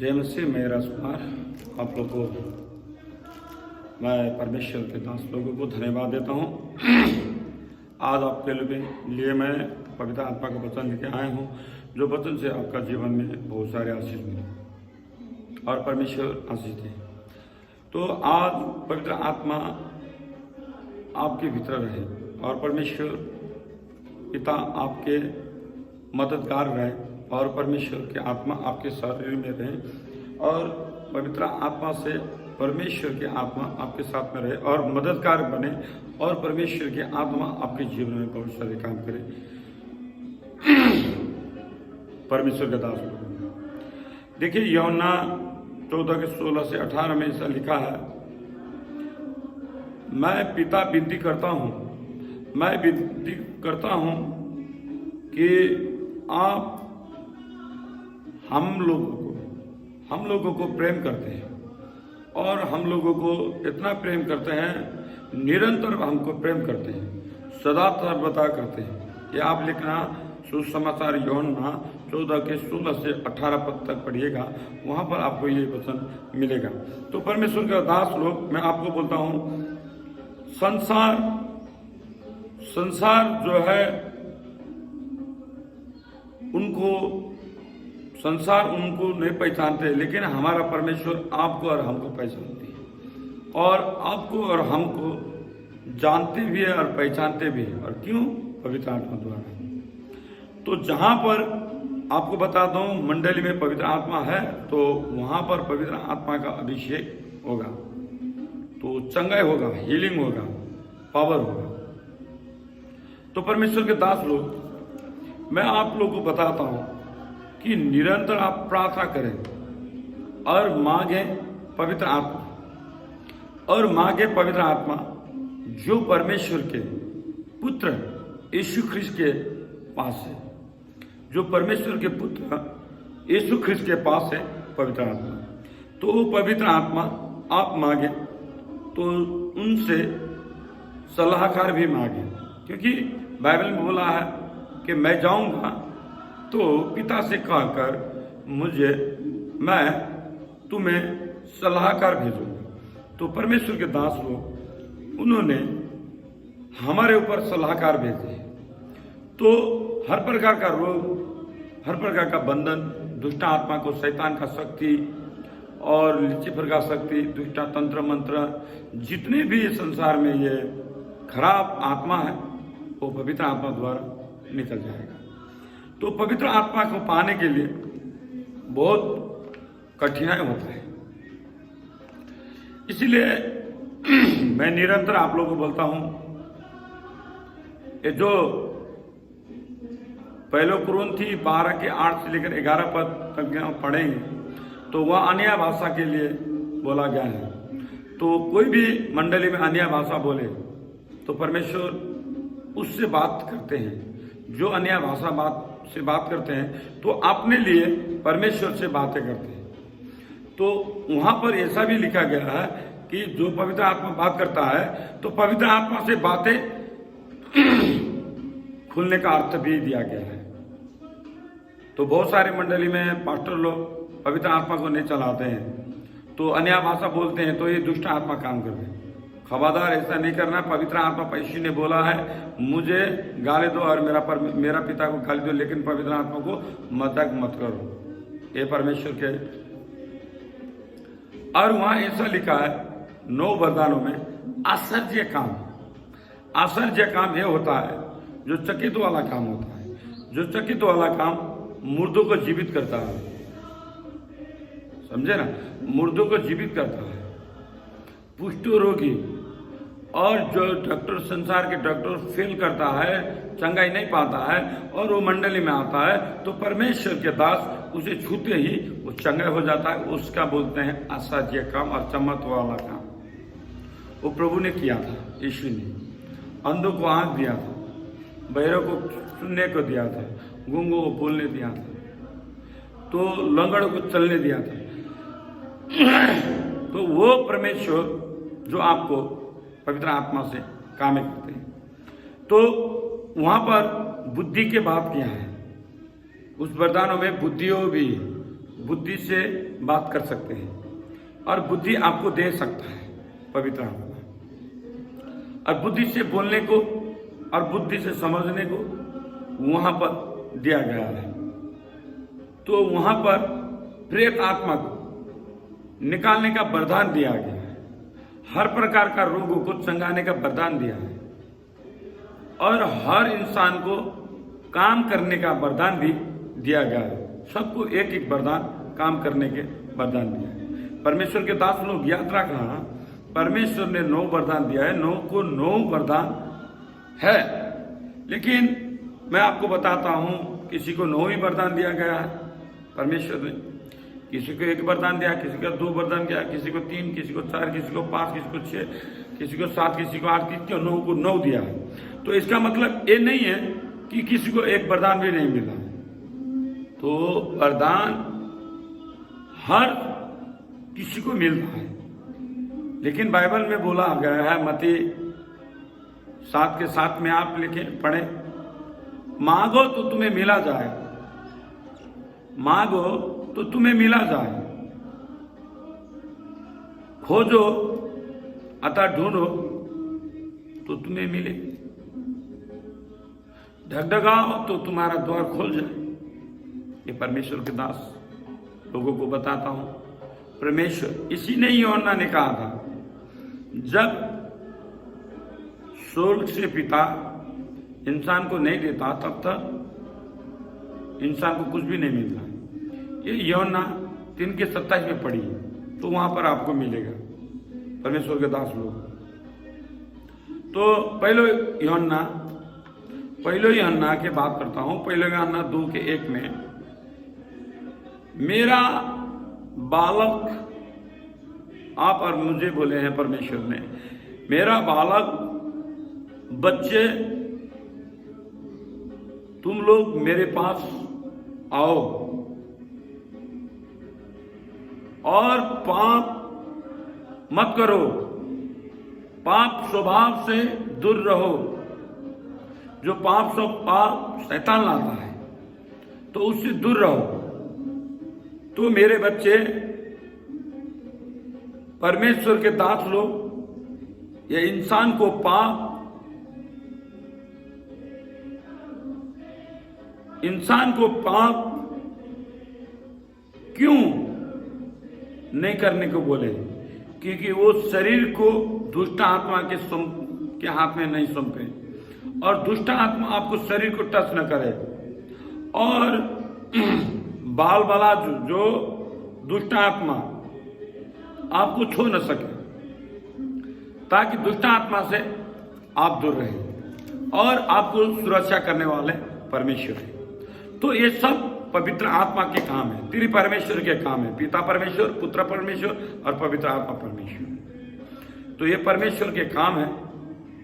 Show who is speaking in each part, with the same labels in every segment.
Speaker 1: जय मसीह। मैं राजकुमार आप लोगों को, मैं परमेश्वर के दास लोगों को धन्यवाद देता हूँ। आज आपके लिए मैं पवित्र आत्मा का वचन लेके आया हूँ, जो वचन से आपका जीवन में बहुत सारे आशीष मिले और परमेश्वर आशीष दे। तो आज पवित्र आत्मा आपके भीतर रहे और परमेश्वर पिता आपके मददगार रहे और परमेश्वर की आत्मा आपके शरीर में रहे और पवित्र आत्मा से परमेश्वर की आत्मा आपके साथ में रहे और मददगार बने और परमेश्वर की आत्मा आपके जीवन में बहुत सारे काम करे। परमेश्वर के दास देखिए, यूहन्ना 14:16 से 18 में ऐसा लिखा है, मैं पिता विनती करता हूं कि आप हम लोगों को प्रेम करते हैं और हम लोगों को इतना प्रेम करते हैं, निरंतर हमको प्रेम करते हैं, सदा सर्वदा करते हैं। ये आप लिखना सुसमाचार यूहन्ना 14:16 से 18 पद तक पढ़िएगा, वहां पर आपको ये वचन मिलेगा। तो परमेश्वर का दास लोग, मैं आपको बोलता हूं, संसार जो है संसार उनको नहीं पहचानते, लेकिन हमारा परमेश्वर आपको और हमको पहचानती है और आपको और हमको जानते भी है और पहचानते भी है। और क्यों? पवित्र आत्मा द्वारा। तो जहां पर आपको बता दूं, मंडली में पवित्र आत्मा है तो वहां पर पवित्र आत्मा का अभिषेक होगा, तो चंगाई होगा, हीलिंग होगा, पावर होगा। तो परमेश्वर के दास लोग, मैं आप लोगों को बताता हूं कि निरंतर आप प्रार्थना करें और मांगे पवित्र आत्मा जो परमेश्वर के पुत्र यीशु ख्रिस्त के पास है, जो परमेश्वर के पुत्र यीशु ख्रिस्त के पास है पवित्र आत्मा। तो वो पवित्र आत्मा आप मांगे तो उनसे सलाहकार भी मांगे, क्योंकि बाइबल में बोला है कि मैं जाऊंगा तो पिता से कहकर मैं तुम्हें सलाहकार भेजूंगा। तो परमेश्वर के दास लोग, उन्होंने हमारे ऊपर सलाहकार भेजे। तो हर प्रकार का रोग, हर प्रकार का बंधन, दुष्ट आत्मा को, शैतान का शक्ति और लिचिफर का शक्ति, दुष्टा तंत्र मंत्र, जितने भी संसार में ये खराब आत्मा है, वो पवित्र आत्मा द्वारा निकल जाएगा। तो पवित्र आत्मा को पाने के लिए बहुत कठिनाई होता है, इसलिए मैं निरंतर आप लोगों को बोलता हूं, ये जो पहले कुरिन्थी 12:8 से लेकर 11 पद तक पढ़ेंगे तो वह अन्य भाषा के लिए बोला गया है। तो कोई भी मंडली में अन्य भाषा बोले तो परमेश्वर उससे बात करते हैं। जो अन्य भाषा से बात करते हैं तो अपने लिए परमेश्वर से बातें करते हैं। तो वहां पर ऐसा भी लिखा गया है कि जो पवित्र आत्मा बात करता है तो पवित्र आत्मा से बातें खुलने का अर्थ भी दिया गया है। तो बहुत सारी मंडली में पास्टर लोग पवित्र आत्मा को नहीं चलाते हैं, तो अन्य भाषा बोलते हैं, तो ये दुष्ट आत्मा काम कर रहे हैं। खबरदार, ऐसा नहीं करना। पवित्र आत्मा पैशी ने बोला है, मुझे गाली दो और मेरा पिता को गाली दो, लेकिन पवित्र आत्मा को मजाक मत करो। ये परमेश्वर के। और वहां ऐसा लिखा है 9 वरदानों में, आश्चर्य काम ये होता है जो चकित वाला काम होता है। जो चकित वाला काम मुर्दों को जीवित करता है, समझे ना, मुर्दों को जीवित करता है। पुष्ट रोगी और जो डॉक्टर, संसार के डॉक्टर फेल करता है, चंगाई नहीं पाता है और वो मंडली में आता है, तो परमेश्वर के दास उसे छूते ही वो चंगाई हो जाता है। उसका बोलते हैं आश्चर्य काम और चमत्कार वाला काम। वो प्रभु ने किया था, यीशु ने। अंधों को आंख दिया था, बहरों को सुनने को दिया था, गूंगों को बोलने दिया था, तो लंगड़ों को चलने दिया था। तो वो परमेश्वर जो आपको पवित्र आत्मा से काम करते हैं। तो वहां पर बुद्धि के बात किया है, उस वरदानों में बुद्धि से बात कर सकते हैं और बुद्धि आपको दे सकता है पवित्र आत्मा, और बुद्धि से बोलने को और बुद्धि से समझने को वहां पर दिया गया है। तो वहां पर प्रेत आत्मा को निकालने का वरदान दिया गया है, हर प्रकार का रोगों को चंगाने का वरदान दिया है, और हर इंसान को काम करने का वरदान भी दिया गया है। सबको एक एक वरदान काम करने के वरदान दिया है। परमेश्वर के दास लोग याद रखना, परमेश्वर ने 9 वरदान दिया है, 9 को 9 वरदान है, लेकिन मैं आपको बताता हूं किसी को 9 ही वरदान दिया गया है परमेश्वर ने। किसी को 1 वरदान दिया, किसी को 2 वरदान दिया, किसी को 3, किसी को 4, किसी को 5, किसी को 6, किसी को 7, किसी को 8, किसी को 9 को 9 दिया है। तो इसका मतलब ये नहीं है कि किसी को 1 वरदान भी नहीं मिला। तो वरदान हर किसी को मिलता है, लेकिन बाइबल में बोला गया है मत्ती 7:7 में आप लिखे पढ़े, मांगो तो तुम्हें मिला जाए, मांगो तो तुम्हें मिला जाए, खोजो अतः ढूंढो तो तुम्हें मिले, ढकढकाओ तो तुम्हारा द्वार खोल जाए। ये परमेश्वर के दास लोगों को बताता हूं। परमेश्वर, इसी ने यूहन्ना ने कहा था, जब स्वर्ग से पिता इंसान को नहीं देता तब तक इंसान को कुछ भी नहीं मिलता। ये यूहन्ना 3:27 में पढ़ी, तो वहां पर आपको मिलेगा परमेश्वर के दास लोग। तो पहले यूहन्ना के बात करता हूं, पहले यूहन्ना 2:1 में, मेरा बालक, आप और मुझे बोले हैं परमेश्वर ने, मेरा बालक बच्चे तुम लोग मेरे पास आओ और पाप मत करो, पाप स्वभाव से दूर रहो। जो पाप शैतान लाता है तो उससे दूर रहो। तो मेरे बच्चे, परमेश्वर के दास लोग, ये इंसान को पाप क्यों नहीं करने को बोले? क्योंकि वो शरीर को दुष्ट आत्मा के हाथ में नहीं सौंपे, और दुष्ट आत्मा आपको शरीर को टच न करे, और बाल बाला जो दुष्ट आत्मा आपको छू न सके, ताकि दुष्ट आत्मा से आप दूर रहे, और आपको सुरक्षा करने वाले परमेश्वर है। तो ये सब पवित्र आत्मा के काम है, त्रिपरमेश्वर के काम है, पिता परमेश्वर, पुत्र परमेश्वर और पवित्र आत्मा परमेश्वर। तो ये परमेश्वर के काम है।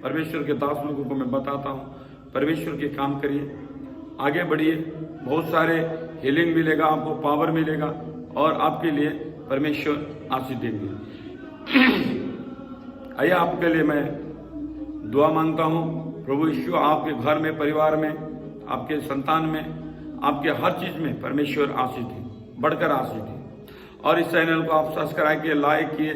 Speaker 1: परमेश्वर के दास लोगों को मैं बताता हूँ, परमेश्वर के काम करिए, आगे बढ़िए, बहुत सारे हीलिंग मिलेगा आपको, पावर मिलेगा, और आपके लिए परमेश्वर आशीष देंगे। आइए आपके लिए मैं दुआ मांगता हूँ। प्रभु यीशु आपके घर में, परिवार में, आपके संतान में, आपके हर चीज में परमेश्वर आशीष दे, बढ़कर आशीष दे। और इस चैनल को आप सब्सक्राइब किए, लाइक किए,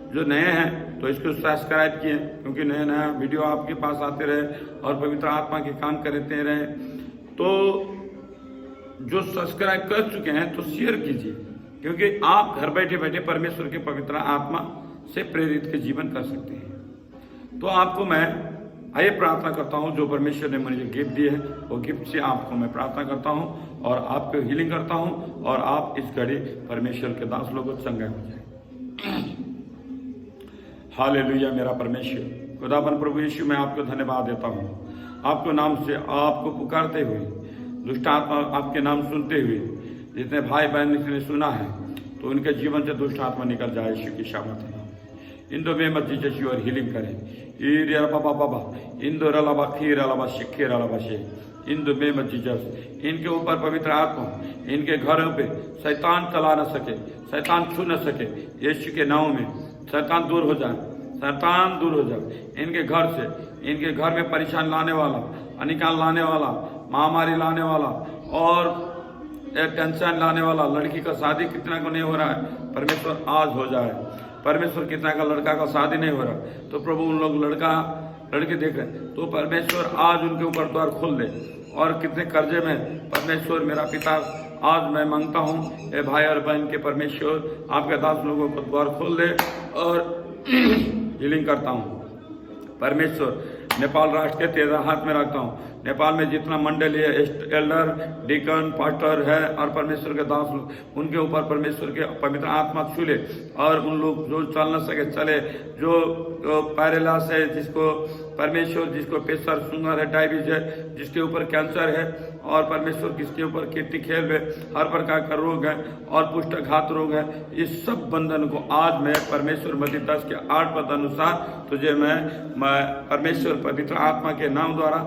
Speaker 1: जो नए हैं तो इसको सब्सक्राइब किए, क्योंकि नया वीडियो आपके पास आते रहे और पवित्र आत्मा के काम करते रहे। तो जो सब्सक्राइब कर चुके हैं तो शेयर कीजिए, क्योंकि आप घर बैठे बैठे परमेश्वर के पवित्र आत्मा से प्रेरित के जीवन कर सकते हैं। तो आपको मैं आइए प्रार्थना करता हूं, जो परमेश्वर ने मुझे गिफ्ट दिए है वो गिफ्ट से आपको मैं प्रार्थना करता हूं और आपको हीलिंग करता हूं, और आप इस घड़ी परमेश्वर के दास लोगों को चंगा हो जाए। हालेलुया। मेरा परमेश्वर खुदावन प्रभु यीशु, मैं आपको धन्यवाद देता हूं, आपको नाम से आपको पुकारते हुए, दुष्ट आत्मा आपके नाम सुनते हुए जितने भाई बहन ने सुना है तो उनके जीवन से दुष्ट आत्मा निकल जाए यीशु की शामत। इंदो में मत जीजस और हीलिंग करें। इंदो रलाबा खीर अलाबा शिखीर अलाबा शे, इंदो में मत जीजस, इनके ऊपर पवित्र आत्मा, इनके घरों पे शैतान चला न सके, शैतान छू न सके, यीशु के नाम में शैतान दूर हो जाए, शैतान दूर हो जाए इनके घर से। इनके घर में परेशान लाने वाला, अनिकाल लाने वाला, महामारी लाने वाला और टेंशन लाने वाला लड़की का शादी कितना को नहीं हो रहा है, परमेश्वर आज हो जाए। परमेश्वर कितना का लड़का का शादी नहीं हो रहा, तो प्रभु उन लोग लड़के देख रहे हैं, तो परमेश्वर आज उनके ऊपर द्वार खोल दे। और कितने कर्जे में, परमेश्वर मेरा पिता आज मैं मांगता हूँ ए भाई और बहन के परमेश्वर आपके दास लोगों को द्वार खोल दे और हीलिंग करता हूँ। परमेश्वर नेपाल राष्ट्र के तेरा हाथ में रखता हूँ। नेपाल में जितना मंडली है, एल्डर, डीकन, पास्टर है और परमेश्वर के दास लोग, उनके ऊपर परमेश्वर के पवित्र आत्मा छूले और उन लोग जो चल न सके चले, जो पैरालाइज है, जिसको परमेश्वर, जिसको प्रेशर, शुगर है, डायबिटीज है, जिसके ऊपर कैंसर है और परमेश्वर किसके ऊपर कीर्ति खेल है, हर प्रकार का रोग है और पुष्टघात रोग है, इस सब बंधन को आज मैं परमेश्वर मत्ती 10 के 8 पद अनुसार तुझे मैं परमेश्वर पवित्र आत्मा के नाम द्वारा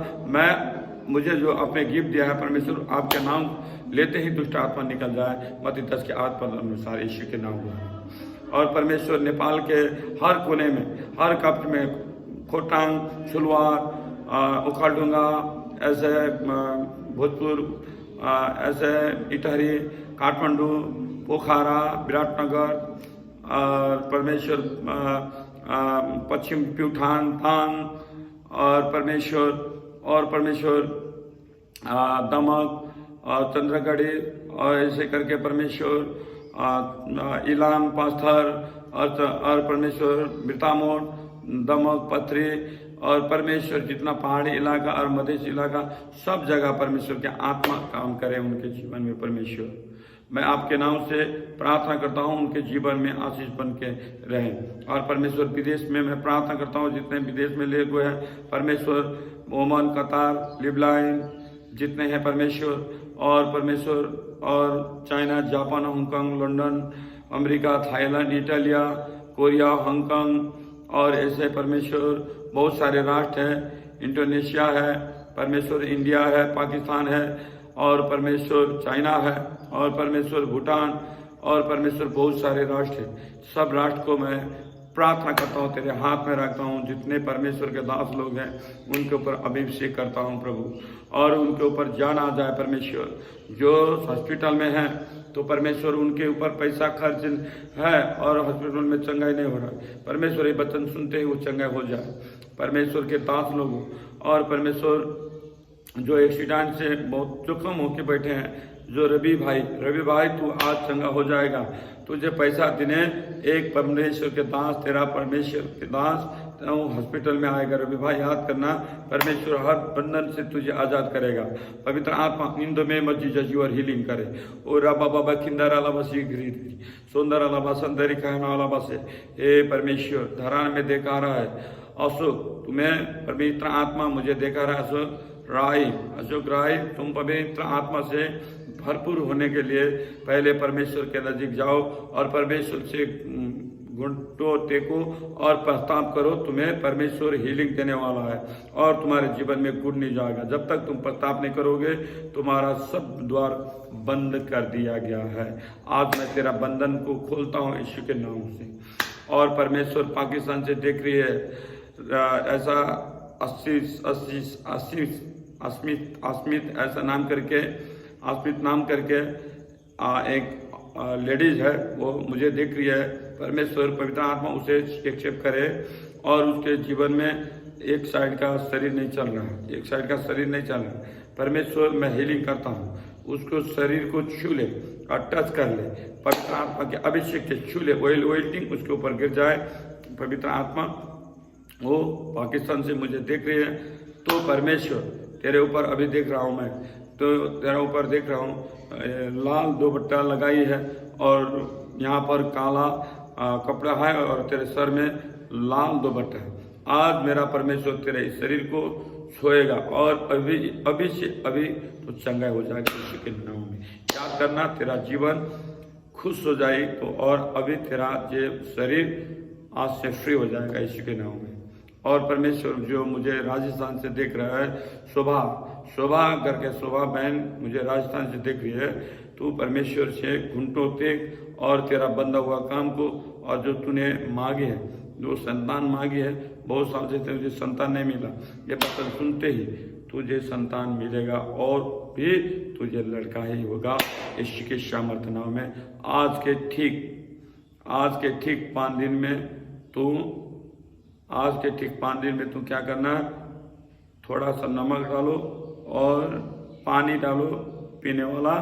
Speaker 1: मुझे जो आपने गिफ्ट दिया है परमेश्वर, आपके नाम लेते ही दुष्ट आत्मा निकल जाए, मत्ती 10 के 8 पद अनुसार यीशु के नाम द्वारा। और परमेश्वर नेपाल के हर कोने में, हर कप्ट में, खोटांग, छुलवार, उखाड़डुंगा, ऐसे भोजपुर, ऐसे इटहरी, काठमांडू, पोखरा, विराटनगर, परमेश्वर पश्चिम प्यूठान, तांग और परमेश्वर दमक और चंद्रगढ़ी और ऐसे करके परमेश्वर इलाम, पास्थर और परमेश्वर बिरतामोड़, दमक, पथरी और परमेश्वर जितना पहाड़ी इलाका और मधेसी इलाका, सब जगह परमेश्वर के आत्मा काम करे उनके जीवन में। परमेश्वर मैं आपके नाम से प्रार्थना करता हूँ उनके जीवन में आशीष बन के रहें। और परमेश्वर विदेश में मैं प्रार्थना करता हूँ जितने विदेश में ले हुए हैं परमेश्वर, ओमान, कतार, लिबलाइन जितने हैं परमेश्वर, और परमेश्वर और China, Japan, Hong Kong, London, America, Thailand, Italia, Korea, Hong Kong और ऐसे परमेश्वर बहुत सारे राष्ट्र हैं, इंडोनेशिया है परमेश्वर, इंडिया है, पाकिस्तान है और परमेश्वर चाइना है और परमेश्वर भूटान और परमेश्वर बहुत सारे राष्ट्र हैं। सब राष्ट्र को मैं प्रार्थना करता हूँ, तेरे हाथ में रखता हूँ। जितने परमेश्वर के दास लोग हैं उनके ऊपर अभिषेक करता हूँ प्रभु, और उनके ऊपर जान आ जाए परमेश्वर। जो हॉस्पिटल में हैं तो परमेश्वर उनके ऊपर पैसा खर्च है और हॉस्पिटल में चंगाई नहीं हो रहा, परमेश्वर ये वचन सुनते ही वो चंगाई हो जाए। परमेश्वर के दास लोगों और परमेश्वर जो एक्सीडेंट से बहुत जोखम होके बैठे हैं, जो रवि भाई तू आज चंगा हो जाएगा, तुझे पैसा देने एक परमेश्वर के दास, तेरा परमेश्वर के दास हॉस्पिटल में आएगा। रवि भाई याद करना, परमेश्वर हर बंधन से तुझे आजाद करेगा। पवित्र आत्मा इन में मस्जिद और हीलिंग करे। ओ रबा बाबा खिंदर अलावा सीखरी सुंदर अलावा संदरी कहना अलावा से हे परमेश्वर धरान में देखा रहा है अशोक, तुम्हें पवित्र आत्मा मुझे देखा रहा है अशोक राय, तुम पवित्र आत्मा से भरपूर होने के लिए पहले परमेश्वर के नजीक जाओ और परमेश्वर से घुटनों टेको और प्रस्ताव करो। तुम्हें परमेश्वर हीलिंग देने वाला है और तुम्हारे जीवन में गुड़ नहीं जाएगा। जब तक तुम प्रस्ताव नहीं करोगे तुम्हारा सब द्वार बंद कर दिया गया है। आज मैं तेरा बंधन को खोलता हूँ यीशु के नाम से। और परमेश्वर पाकिस्तान से देख रही है ऐसा अस्मित ऐसा नाम करके एक लेडीज है, वो मुझे देख रही है। परमेश्वर पवित्र आत्मा उसे एक्सेप्ट करे और उसके जीवन में एक साइड का शरीर नहीं चल रहा है, परमेश्वर मैं हीलिंग करता हूँ, उसको शरीर को छू ले और टच कर ले, पवित्र आत्मा के अभिषेक से छू ले, ऑयलिंग उसके ऊपर गिर जाए। पवित्र आत्मा वो पाकिस्तान से मुझे देख रही है, तो परमेश्वर तेरे ऊपर अभी देख रहा हूँ मैं, तो तेरे ऊपर देख रहा हूँ लाल दुपट्टा लगाई है और यहाँ पर काला कपड़ा है और तेरे सर में लाल दुपट्टा है। आज मेरा परमेश्वर तेरे इस शरीर को छुएगा और अभी तो चंगा हो जाएगा यीशु के नाम में। याद करना, तेरा जीवन खुश हो जाए तो और अभी तेरा ये शरीर आज से फ्री हो जाएगा यीशु के नाम में। और परमेश्वर जो मुझे राजस्थान से देख रहा है, शोभा करके शोभा बहन मुझे राजस्थान से देख रही है, तू परमेश्वर से घुटनों टेक और तेरा बंदा हुआ काम को, और जो तूने मांगे है, जो संतान मांगी है, बहुत साल से तुझे संतान नहीं मिला, ये वचन सुनते ही तुझे संतान मिलेगा और भी तुझे लड़का ही होगा यीशु के सामर्थ्य नाम में। आज के ठीक 5 दिन में तू क्या करना है, थोड़ा सा नमक डालो और पानी डालो पीने वाला,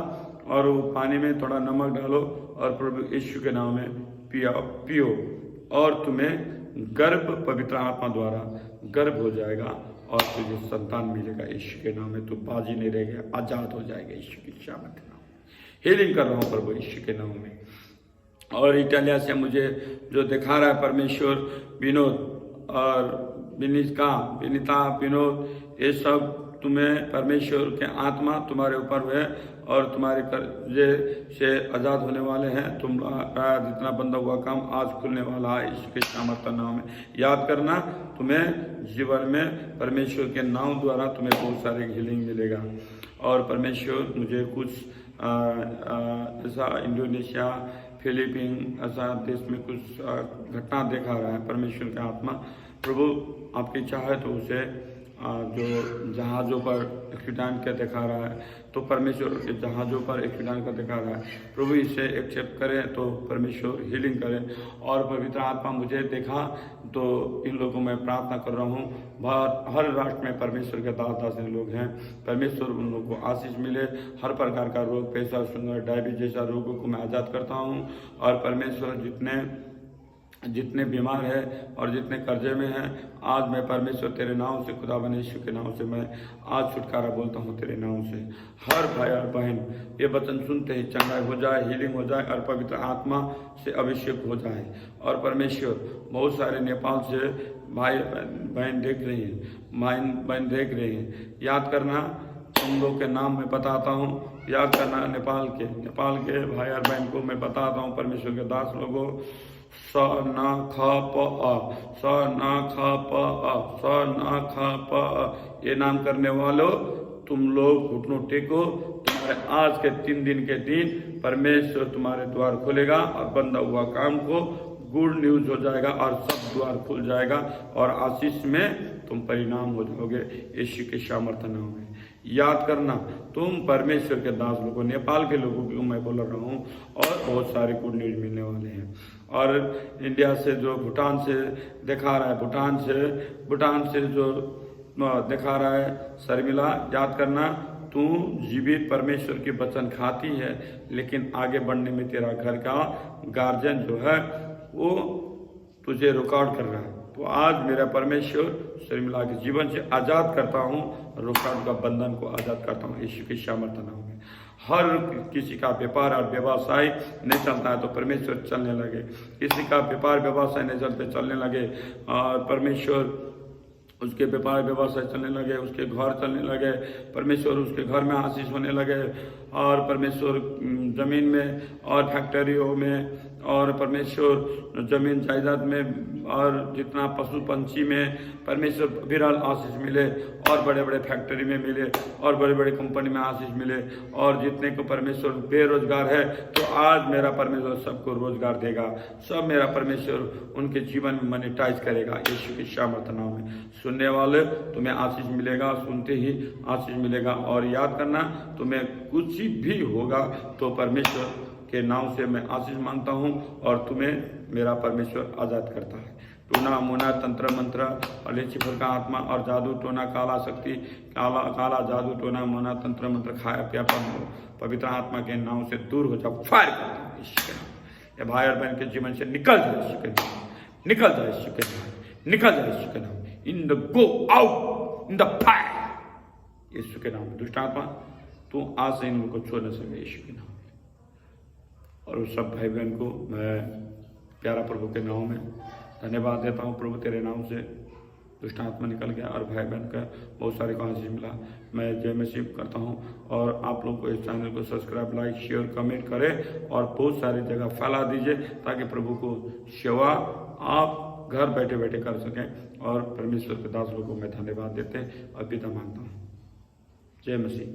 Speaker 1: और वो पानी में थोड़ा नमक डालो और प्रभु यीशु के नाम में पियो और तुम्हें गर्भ पवित्र आत्मा द्वारा गर्भ हो जाएगा और तुझे संतान मिलेगा यीशु के नाम में। तू बाजी नहीं रहेगा, आजाद हो जाएगा यीशु की सामर्थ नाम में। हीलिंग कर रहा हूँ प्रभु यीशु के नाम में। और इटालिया से मुझे जो दिखा रहा है परमेश्वर, विनोद और विनीता विनोद, ये सब तुम्हें परमेश्वर के आत्मा तुम्हारे ऊपर हुए और तुम्हारे कर्जे से आजाद होने वाले हैं। तुम्हारा जितना बंधा हुआ काम आज खुलने वाला है इसके सामर्थ्य नाम में। याद करना, तुम्हें जीवन में परमेश्वर के नाम द्वारा तुम्हें बहुत सारे हीलिंग मिलेगा। और परमेश्वर मुझे कुछ ऐसा इंडोनेशिया, फिलीपीन ऐसा देश में कुछ घटना दिखा रहा है परमेश्वर का आत्मा। प्रभु आपकी इच्छा है तो उसे जो जहाज़ों पर एक्सीडेंट का दिखा रहा है, तो परमेश्वर के जहाज़ों पर एक्सीडेंट का दिखा रहा है, प्रभु इसे एक्सेप्ट करें तो परमेश्वर हीलिंग करें। और पवित्र आत्मा मुझे देखा तो इन लोगों में प्रार्थना कर रहा हूँ। हर राष्ट्र में परमेश्वर के दास लोग हैं, परमेश्वर उन लोगों को आशीष मिले। हर प्रकार का रोग, प्रेशर, शुगर, डायबिटीज जैसा रोगों को मैं आज़ाद करता हूँ। और परमेश्वर जितने बीमार है और जितने कर्जे में हैं, आज मैं परमेश्वर तेरे नाम से, खुदा बने यीशु के नाम से मैं आज छुटकारा बोलता हूँ तेरे नाम से। हर भाई और बहन ये वचन सुनते ही चंगाई हो जाए, हीलिंग हो जाए और पवित्र आत्मा से अभिषेक हो जाए। और परमेश्वर बहुत सारे नेपाल से भाई बहन देख रही हैं, याद करना, तुम लोग के नाम मैं बताता हूँ, याद करना। नेपाल के भाई और बहन को मैं बताता हूँ, परमेश्वर के दास लोगों, स ना ख प ये नाम करने वालों, तुम लोग घुटनों टेको। तुम्हारे आज के 3 दिन के दिन परमेश्वर तुम्हारे द्वार खोलेगा और बंदा हुआ काम को गुड न्यूज हो जाएगा और सब द्वार खुल जाएगा और आशीष में तुम परिणाम हो जाओगे यीशु के सामर्थ्य नाम में। याद करना, तुम परमेश्वर के दास लोगों, नेपाल के लोगों को मैं बोल रहा हूँ, और बहुत सारे गुड न्यूज मिलने वाले हैं। और इंडिया से जो भूटान से दिखा रहा है, भूटान से जो दिखा रहा है शर्मिला, याद करना, तू जीवित परमेश्वर की वचन खाती है, लेकिन आगे बढ़ने में तेरा घर का गार्जियन जो है वो तुझे रुकावट कर रहा है। तो आज मेरा परमेश्वर शर्मिला के जीवन से आज़ाद करता हूँ, रुकावट का बंधन को आज़ाद करता हूँ यीशु के सामर्थ्य नाम में। हर किसी का व्यापार और व्यवसाय नहीं चलता है तो परमेश्वर चलने लगे, किसी का व्यापार व्यवसाय नहीं चलते चलने लगे, और परमेश्वर उसके व्यापार व्यवसाय चलने लगे, उसके घर चलने लगे, परमेश्वर उसके घर में आशीष होने लगे, और परमेश्वर जमीन में और फैक्ट्रियों में, और परमेश्वर जमीन जायदाद में, और जितना पशु पंछी में परमेश्वर विरल आशीष मिले, और बड़े बड़े फैक्ट्री में मिले, और बड़े बड़े कंपनी में आशीष मिले। और जितने को परमेश्वर बेरोजगार है तो आज मेरा परमेश्वर सबको रोजगार देगा, सब मेरा परमेश्वर उनके जीवन में मॉनिटाइज करेगा यीशु के सामर्थ्य नाम में। सुनने वाले तुम्हें आशीष मिलेगा, सुनते ही आशीष मिलेगा। और याद करना, तुम्हें कुछ भी होगा तो परमेश्वर के नाम से मैं आशीष मांगता हूँ और तुम्हें मेरा परमेश्वर आजाद करता है। टोना मोना तंत्र मंत्र और लेचिफर का आत्मा और जादू टोना काला शक्ति काला जादू टोना मोना तंत्र मंत्र खाया पिया पवित्र आत्मा के नाम से दूर हो जाओ। फायर करता हूँ यीशु के नाम। ये भाई और बहन के जीवन से निकल जाए यीशु के नाम, निकल जाए यीशु के नाम, निकल जाए यीशु के नाम। In the go out in the fire Yeshu के नाम। दुष्ट आत्मा तू आज से इन लोगों को छोड़ न सके यीशु के नाम। और उस सब भाई बहन को मैं प्यारा प्रभु के नाम में धन्यवाद देता हूँ। प्रभु तेरे नाम से दुष्ट आत्मा निकल गया और भाई बहन का बहुत सारे को आशीष मिला। मैं जय मसीह करता हूँ। और आप लोग को इस चैनल को सब्सक्राइब, लाइक, शेयर, कमेंट करें और बहुत सारी जगह फैला दीजिए ताकि प्रभु को सेवा आप घर बैठे बैठे कर सकें। और परमेश्वर के दास लोगों को मैं धन्यवाद देते और पिता मांगता हूँ। जय मसीह।